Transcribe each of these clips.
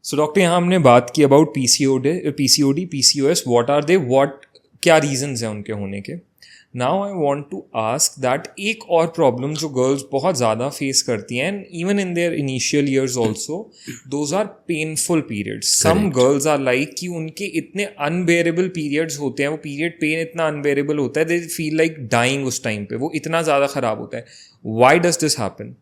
So doctor यहाँ हमने बात की about PCOD PCOS, what are they, what क्या रीजंस हैं उनके होने के. Now I want to ask that एक और प्रॉब्लम जो गर्ल्स बहुत ज़्यादा फेस करती हैं, and even in their initial years also, those are painful periods. Some girls are like कि उनके इतने अनबेरेबल पीरियड्स होते हैं, वो पीरियड पेन इतना अनबेरेबल होता है, दे फील लाइक डाइंग उस टाइम पे, वो इतना ज़्यादा ख़राब होता है. Why does this happen?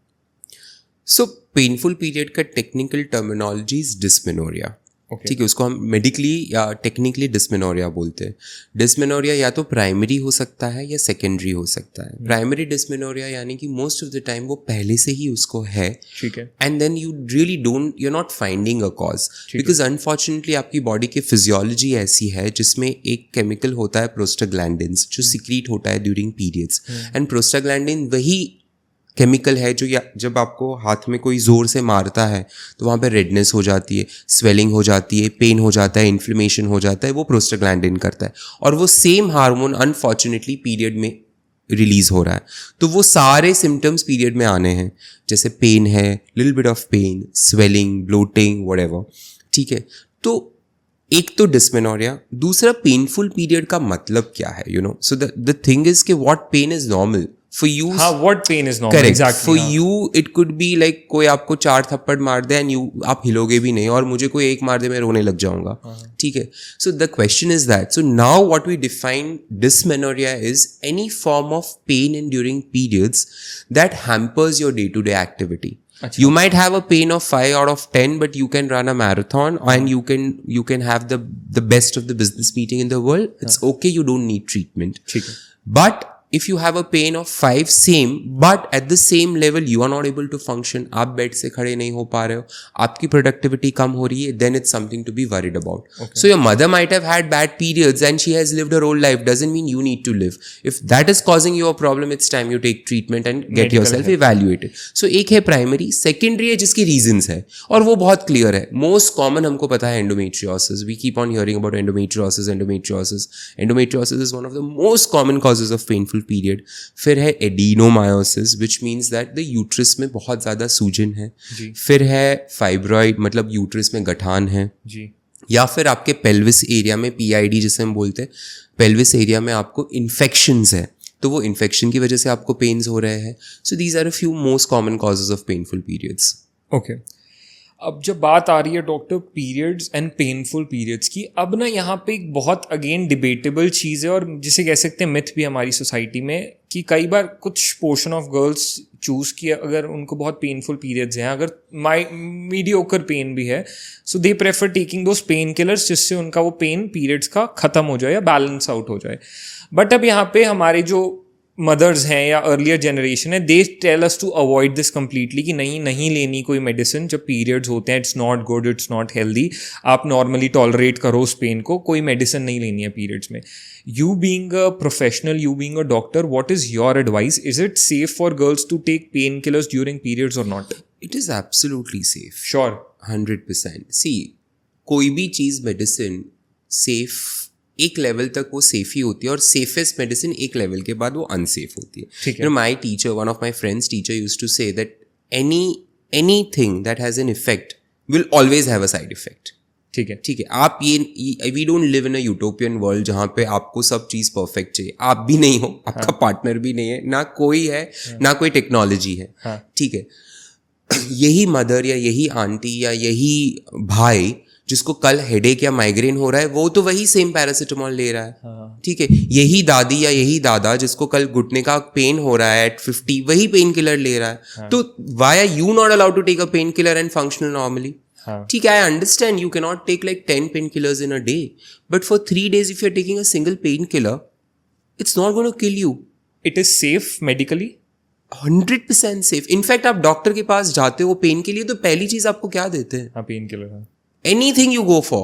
So painful period का टेक्निकल टर्मिनोलॉजी इज डिस्मेनोरिया. ठीक है, उसको हम मेडिकली या टेक्निकली डिस्मेनोरिया बोलते हैं. डिस्मेनोरिया या तो प्राइमरी हो सकता है या सेकेंडरी हो सकता है. प्राइमरी डिस्मेनोरिया यानी कि मोस्ट ऑफ द टाइम वो पहले से ही उसको है, ठीक है, and then you really don't, you are not finding a cause, because unfortunately आपकी बॉडी की फिजियोलॉजी ऐसी है जिसमें एक केमिकल होता है प्रोस्टाग्लैंडिन्स, जो सिक्रीट होता है ड्यूरिंग पीरियड्स. एंड प्रोस्टाग्लैंडिन वही केमिकल है जो जब आपको हाथ में कोई ज़ोर से मारता है तो वहाँ पे रेडनेस हो जाती है, स्वेलिंग हो जाती है, पेन हो जाता है, इन्फ्लेमेशन हो जाता है, वो प्रोस्टाग्लैंडिन करता है. और वो सेम हार्मोन अनफॉर्चुनेटली पीरियड में रिलीज हो रहा है. तो वो सारे सिम्टम्स पीरियड में आने हैं, जैसे पेन है, little bit of pain, swelling, bloating, whatever. ठीक है, तो एक तो डिस्मेनोरिया. दूसरा पेनफुल पीरियड का मतलब क्या है, you know. So the thing is कि what pain is normal for you. हाँ, what pain is normal? Correct. Exactly. For हाँ. you it could be like कोई आपको 4 थप्पड़ मार दे and आप हिलोगे भी नहीं, और मुझे कोई एक मार दे मैं रोने लग जाऊंगा. ठीक है. So the question is that, so now what we define dysmenorrhea is any form of pain in during periods that hampers your day-to-day activity. Achha. You might have a pain of 5 out of 10, but you can run a marathon and you can have the best of the business meeting in the world. It's okay, you don't need treatment. ठीक है. But if you have a pain of 5 same, but at the same level you are not able to function, आप bed से खड़े नहीं हो पा रहे हो, आपकी प्रोडक्टिविटी कम हो रही है, then it's something to be worried about. Okay. So your mother might have had bad periods and she has lived her whole life, doesn't mean you need to live. If that is causing you a problem, it's time you take treatment and get medical yourself evaluated. So एक है primary, secondary है जिसकी reasons है, और वो बहुत clear है. Most common हमको पता है endometriosis. We keep on hearing about endometriosis. Endometriosis is one of the most common causes of painful period. फिर है adenomyosis, which means that the uterus में बहुत ज़्यादा सूजन है. फिर है फाइब्रॉइड, मतलब यूट्रस में गठान है जी. या फिर आपके पेल्विस एरिया में, पीआईडी जिसे हम बोलते हैं, पेल्विस एरिया में आपको इन्फेक्शंस है, तो वो इन्फेक्शन की वजह से आपको पेन्स हो रहे हैं. So these are a few most common causes of painful periods. Okay, अब जब बात आ रही है doctor periods and painful periods की, अब ना यहाँ पे एक बहुत अगेन डिबेटेबल चीज़ है, और जिसे कह सकते हैं मिथ भी हमारी सोसाइटी में, कि कई बार कुछ पोर्शन ऑफ गर्ल्स चूज़ किया, अगर उनको बहुत पेनफुल पीरियड्स हैं, अगर मीडियोकर पेन भी है, so they prefer taking those painkillers जिससे उनका वो पेन पीरियड्स का ख़त्म हो जाए या बैलेंस आउट हो जाए. बट अब यहाँ पे हमारे जो मदर्स हैं या अर्लियर जनरेशन है, they tell us to avoid this completely, कि नहीं लेनी कोई मेडिसिन जब पीरियड्स होते हैं, it's not good, it's not healthy, आप नॉर्मली टॉलरेट करो उस पेन को, कोई मेडिसिन नहीं लेनी है पीरियड्स में. You being a professional, you being a doctor, what is your advice? Is it safe for girls to take pain killers during periods और not? It is absolutely safe. Sure, 100%. See, कोई भी चीज़ medicine safe एक level तक वो safe ही होती है, और सेफेस्ट मेडिसिन एक लेवल के बाद वो अनसेफ होती है. ठीक है. You know, my teacher, one of my friends' teacher used to say that anything that has an effect will always have a side effect. ठीक है. आप ये we don't live in a utopian world जहाँ पे आपको सब चीज़ perfect चाहिए. आप भी नहीं हो, आपका पार्टनर भी नहीं है, ना कोई है, ना कोई टेक्नोलॉजी है. ठीक है. यही मदर या यही आंटी या यही भाई जिसको कल हेडेक या माइग्रेन हो रहा है, वो तो वही सेम पैरासिटामोल ले रहा है. ठीक है. यही दादी या यही दादा जिसको कल घुटने का पेन हो रहा है एट 50, वही पेन किलर ले रहा है. तो why are you not allowed to take a pain killer and functional normally? ठीक है, I understand you can not take like 10 pain killers in a day, but for 3 days if you are taking a single pain killer, it's not going to kill you. It is safe medically, 100% safe. In fact आप doctor के पास जाते हो pen के लिए, तो पहली चीज आपको क्या देते हैं? Pain killer. Anything you go for.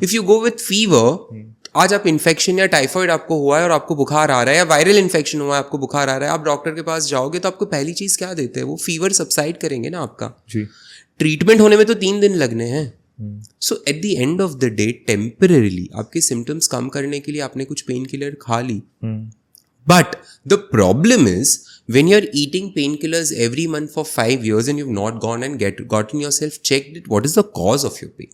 If you go with fever, आज आप इन्फेक्शन या टाइफाइड आपको हुआ है और आपको बुखार आ रहा है, या वायरल इन्फेक्शन हुआ है आपको बुखार आ रहा है, आप डॉक्टर के पास जाओगे तो आपको पहली चीज क्या देते हैं? वो फीवर सबसाइड करेंगे ना आपका जी. ट्रीटमेंट होने में तो 3 दिन लगने हैं. So at the end of the day temporarily आपके सिम्टम्स कम करने के लिए आपने कुछ पेन किलर खा ली. But the problem is when you're eating painkillers every month for 5 years and you've not gone and gotten yourself checked, what is the cause of your pain?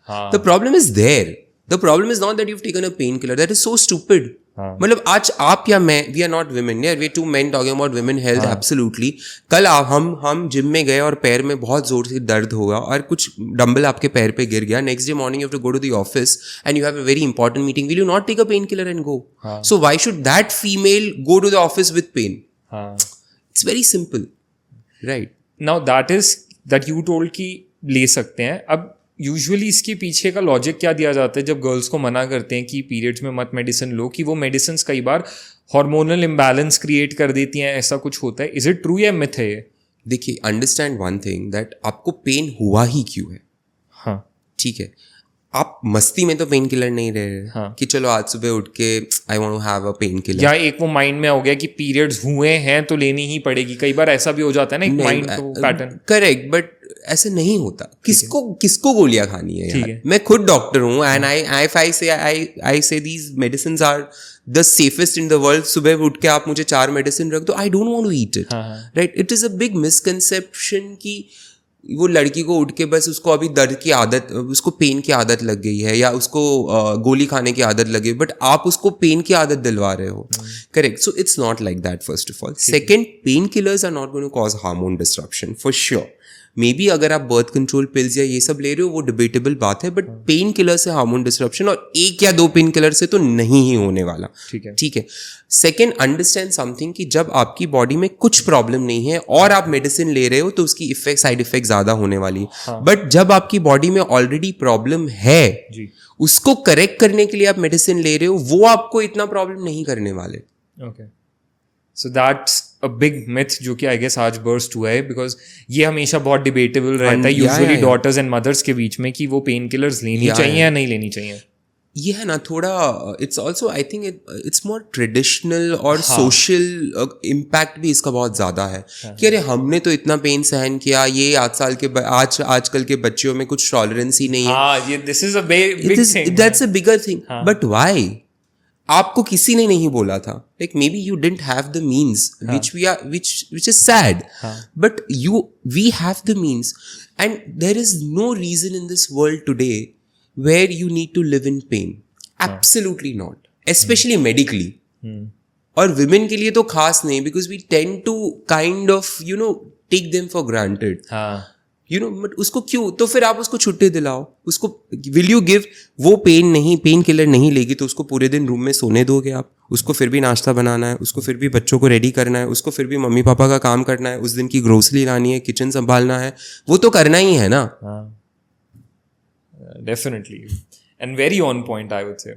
हाँ. The problem is there. The problem is not that you've taken a painkiller. That is so stupid. हाँ. मतलब आज आप या मैं, we are not women, yeah, we are two men talking about women health, absolutely. कल हम gym में गए और पैर में बहुत जोर से दर्द होगा और कुछ डंबल आपके पैर पे गिर गया. Next day morning you have to go to the office and you have a very important meeting. Will you not take a pain killer and go? So why should that female go to the office with pain? It's very simple, right? Now that you told कि ले सकते हैं. अब usually इसके पीछे का logic क्या दिया जाता है जब गर्ल्स को मना करते हैं कि पीरियड्स में मत मेडिसिन लो, कि वो मेडिसिन कई बार हार्मोनल इम्बैलेंस क्रिएट कर देती हैं, ऐसा कुछ होता है? इज इट ट्रू या मिथ है ये? देखिए, अंडरस्टैंड वन थिंग, दैट आपको पेन हुआ ही क्यों है. हाँ, ठीक है, आप मस्ती में तो पेन किलर नहीं रह रहे. हाँ. कि चलो आज सुबह उठ के I want to have a pain killer, या एक वो माइंड में हो गया कि पीरियड्स हुए हैं तो लेनी ही पड़ेगी. कई बार ऐसा भी हो जाता है ना, एक माइंड पैटर्न. करेक्ट, बट ऐसे नहीं होता. किसको गोलियां खानी है यार? मैं खुद डॉक्टर हूँ and I say these medicines are the safest in the world. सुबह उठ के आप मुझे 4 मेडिसिन रख दो, I don't want to eat it, right? It is a big misconception कि वो लड़की को उठ के बस उसको अभी दर्द की आदत, उसको पेन की आदत लग गई है या उसको गोली खाने की आदत लगी, बट आप उसको पेन की आदत दिलवा रहे हो. Correct. So it's not like that, first of all. Second, pain killers are not going to cause hormone disruption for sure. Maybe अगर आप बर्थ कंट्रोल पिल्स या ये सब ले रहे हो वो डिबेटेबल बात है, बट पेन किलर से हार्मोन डिस्ट्रप्शन और 1 या 2 पेन किलर से तो नहीं ही होने वाला. ठीक है. सेकेंड, अंडरस्टैंड समथिंग कि जब आपकी बॉडी में कुछ प्रॉब्लम नहीं है और आप मेडिसिन ले रहे हो तो उसकी साइड इफेक्ट ज्यादा होने वाली है. बट जब आपकी बॉडी में ऑलरेडी प्रॉब्लम है, उसको करेक्ट करने के लिए आप मेडिसिन ले रहे हो, वो आपको इतना प्रॉब्लम नहीं करने वाले. Okay, so that's a big myth जो कि आई गेस आज बर्स्ट हुआ है, बिकॉज ये हमेशा बहुत डिबेटेबल रहता है यूजुअली डॉटर्स एंड मदर्स के बीच में कि वो पेन किलर्स लेनी चाहिए या नहीं लेनी चाहिए. ये है ना थोड़ा, it's also I think it's more traditional और सोशल इम्पैक्ट भी इसका बहुत ज़्यादा है. कि अरे हमने तो इतना पेन सहन किया, ये आजकल के बच्चों में कुछ टॉलरेंस ही नहीं है. This is a big thing, that's a bigger thing. But why? आपको किसी ने नहीं बोला था. Like may be you didn't have the means, which is sad. But we have the means, and there is no reason in this world today where you need to live in pain. Absolutely not. Especially medically. और women के लिए तो खास नहीं, because we tend to kind of, take them for granted. But उसको क्यों? तो फिर आप उसको छुट्टी दिलाओ. उसको विल यू गिव? वो पेन किलर नहीं लेगी तो उसको पूरे दिन रूम में सोने दोगे आप? उसको फिर भी नाश्ता बनाना है, उसको फिर भी बच्चों को रेडी करना है, उसको फिर भी मम्मी पापा का काम करना है, उस दिन की ग्रोसरी लानी है, किचन संभालना है, वो तो करना ही है ना. Definitely, and very on point I would say.